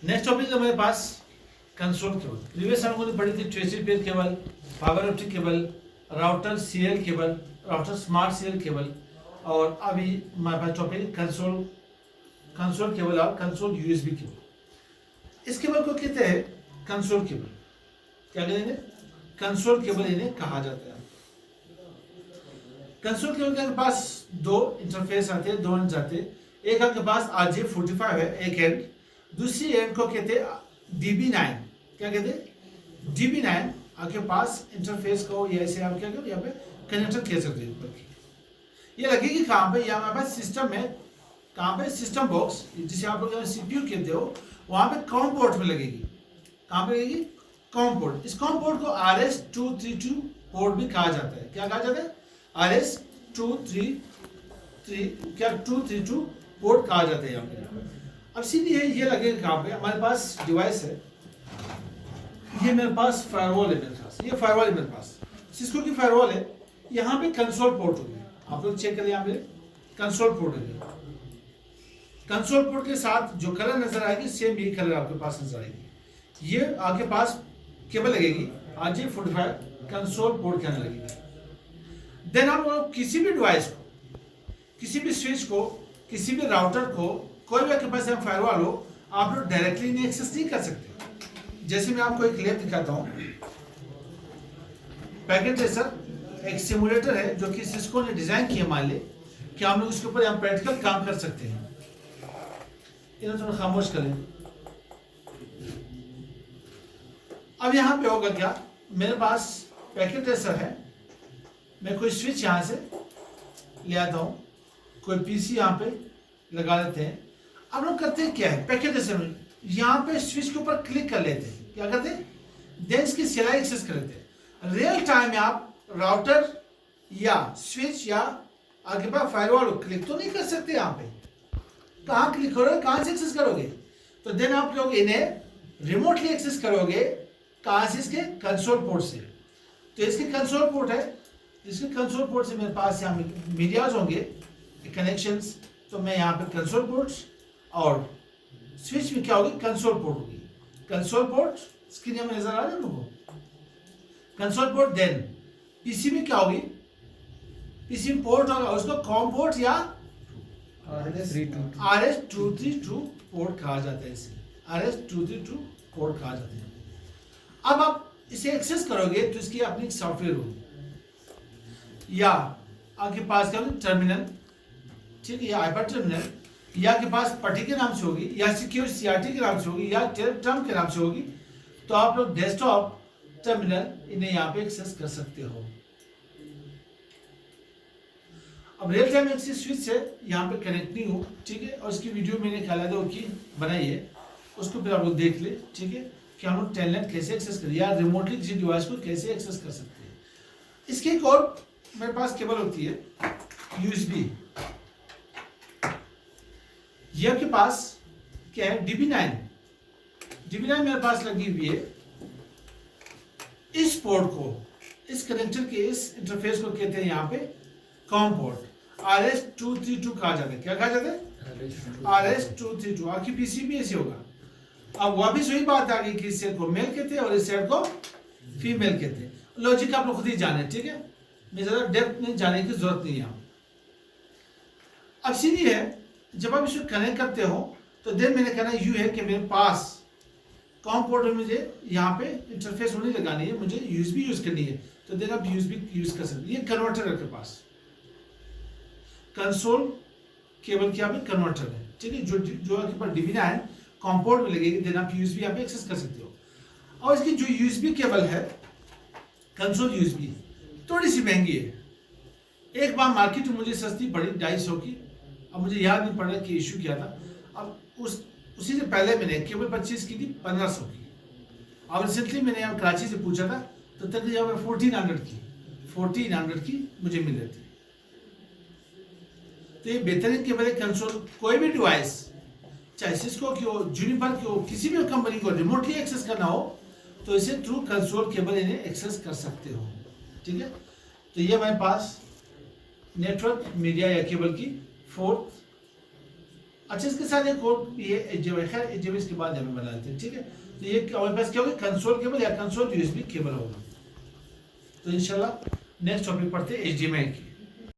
Next topic है हमारे पास console cable. Previous हम लोगों ने पढ़ी थी Tracy pair cable, fibre optic cable, router serial cable, router smart serial cable, और अभी हमारे पास टॉपिक कंसोल केबल और कंसोल यूएसबी केबल। इस केबल को कहते हैं कंसोल केबल। क्या कहेंगे? कंसोल केबल इन्हें कहा जाता है। कंसोल केबल के पास दो इंटरफेस आते हैं, दो एंड आते हैं। एक आपके पास RJ45 है एक एंड, दूसरी एंड को कहते हैं DB9। क्या कहते हैं? DB9 आपके पास इंटरफेस को ऐसे आप क्या करो यहाँ पे कनेक्टर कह सकते हैं ऊपर की। ये लगेगी कहाँ पे? यहाँ हमारे पास सिस्टम में, कहाँ पे? सिस्टम बॉक्स, जिसे आप लोग CPU कहते हो, वहाँ पे कॉम पोर्ट में लगेगी। कहाँ पे लगेगी? Com port. इस कॉम पोर्ट को RS232 पोर्ट भी कहा जाता है। क्या कहा जाता है? RS232 पोर्ट कहा जाता है यहाँ पे। अब सीधी है, ये लगेगा कहाँ पे? हमारे पास डिवाइस है, ये मेरे पास फायरवॉल है, मेरे पास ये फायरवॉल है मेरे पास, सिस्को की फायरवॉल है। यहाँ पे कंसोल पोर्ट होगी, आप लोग चेक करें, यहाँ पे कंसोल पोर्ट होगी। कंसोल पोर्ट के साथ जो कलर नजर आएगी सेम ये कलर आपके पास नजर आएगी। ये आपके पास केबल लगेगी RJ45 कंसोल पोर्ट के अंदर लगेगी। देन आप लोग किसी भी डिवाइस को, किसी भी स्विच को, किसी भी राउटर को, कोई भी आपके पास फायरवॉल हो, आप लोग डायरेक्टली इन्हें एक्सेस नहीं कर सकते। जैसे मैं आपको एक लैब दिखाता हूँ। पैकेट ट्रेसर एक सिमुलेटर है जो कि सिस्को ने डिजाइन किया। मान ले कि हम लोग इसके ऊपर हम प्रैक्टिकल काम कर सकते हैं। इन्हें थोड़ा खामोश करें। अब यहाँ पे होगा क्या? मेरे पास पैकेट ट्रेसर है, मैं कोई स्विच यहाँ से ले आता हूँ, कोई PC यहाँ पे लगा लेते हैं। अब लोग करते हैं क्या है? पैकेट ट्रेसर में यहाँ पे स्विच के ऊपर क्लिक कर लेते हैं। क्या करते हैं? देन इसकी सिलाई एक्सेस कर लेते हैं। रियल टाइम में आप राउटर या स्विच या आपके पास फायरवॉल क्लिक तो नहीं कर सकते। यहाँ पे कहाँ क्लिक करोगे? कहाँ से एक्सेस करोगे? तो देन आप लोग इन्हें रिमोटली एक्सेस करोगे। कहाँ से? इसके कंसोल पोर्ट से। तो इसके कंसोल पोर्ट है, इसके कंसोल पोर्ट से मेरे पास यहाँ मीडियाज होंगे, कनेक्शंस। तो मैं यहाँ पे कंसोल पोर्ट और स्विच में क्या होगी? कंसोल पोर्ट होगी। कंसोल पोर्ट स्क्रीन में नजर आ रहा है लोगों को? Console port. देन पीसी में क्या होगी? पीसी में पोर्ट होगा, उसको कॉम पोर्ट या RS232 पोर्ट कहा जाता है। इसे RS232 पोर्ट कहा जाता है। अब आप इसे एक्सेस करोगे तो इसकी अपनी सॉफ्टवेयर होगी, या आपके पास क्या होगी? टर्मिनल, ठीक है, या हाइपर टर्मिनल, या के पास पट्टी के नाम से होगी, या सिक्योर CRT के नाम से होगी, या टर्म के नाम से होगी। तो आप लोग डेस्कटॉप टर्मिनल इन्हें यहाँ पे एक्सेस कर सकते हो। अब रियल टाइम एक्सेस स्विच से यहाँ पे कनेक्ट नहीं हो, ठीक है, और इसकी वीडियो मैंने कायदा की बनाई है, उसको फिर आप लोग देख ले, ठीक है, कि हम लोग टेलनेट कैसे एक्सेस करें या रिमोटली किसी डिवाइस को कैसे एक्सेस कर सकते हैं। इसके एक और मेरे पास केबल होती है USB। ये आपके पास क्या है? DB9 मेरे पास लगी हुई है। इस पोर्ट को, इस कनेक्टर के इस इंटरफेस को कहते हैं यहाँ पे कॉम पोर्ट। RS232 कहा जाता है। क्या कहा जाता है? RS232। आपकी PC भी ऐसे होगा। अब वापिस वही बात आ गई कि इस सेट को मेल कहते हैं और इस सेट को फीमेल कहते हैं। लॉजिक आप लोग खुद ही जाने, ठीक है, मैं ज्यादा डेप्थ में जाने की जरूरत नहीं है। अब सीधी है, जब आप इसको कनेक्ट करते हो तो देन मैंने कहना यूँ है कि मेरे पास कॉम पोर्ट में मुझे यहाँ पे इंटरफेस होने लगानी है, मुझे USB यूज करनी है, तो देन आप USB यूज कर सकते हैं। ये कन्वर्टर है आपके पास, कंसोल केबल की यहाँ पे कन्वर्टर है, ठीक है, जो आपके पास DB9 कॉम पोर्ट में लगेगी, देन आप USB यहाँ पे एक्सेस कर सकते हो। और इसकी जो USB केबल है, कंसोल USB, थोड़ी सी महंगी है। एक बार मार्केट में मुझे सस्ती पड़ी 250 की। अब मुझे याद नहीं पड़ रहा कि इशू क्या था। अब उसी से पहले मैंने केबल परचेज की थी 1500 की। अब रिसेंटली मैंने यहाँ कराची से पूछा था तो तकरीबन 1400 की मुझे मिल रही थी। तो ये बेहतरीन केबल है। कंसोल कोई भी डिवाइस, चाहे सिस्को की हो, जूनिपर की हो, किसी भी कंपनी को रिमोटली एक्सेस करना हो तो इसे थ्रू कंसोल केबल इन्हें एक्सेस कर सकते हो, ठीक है। तो ये हमारे पास नेटवर्क मीडिया या केबल की 4th अच्छा, इसके साथ एक और ये HDMI, खैर HDMI इसके बाद हमें बना लेते हैं, ठीक है। तो ये हमारे पास क्या होगा, कंसोल केबल या कंसोल USB केबल होगा। तो इंशाल्लाह नेक्स्ट टॉपिक पढ़ते हैं HDMI की।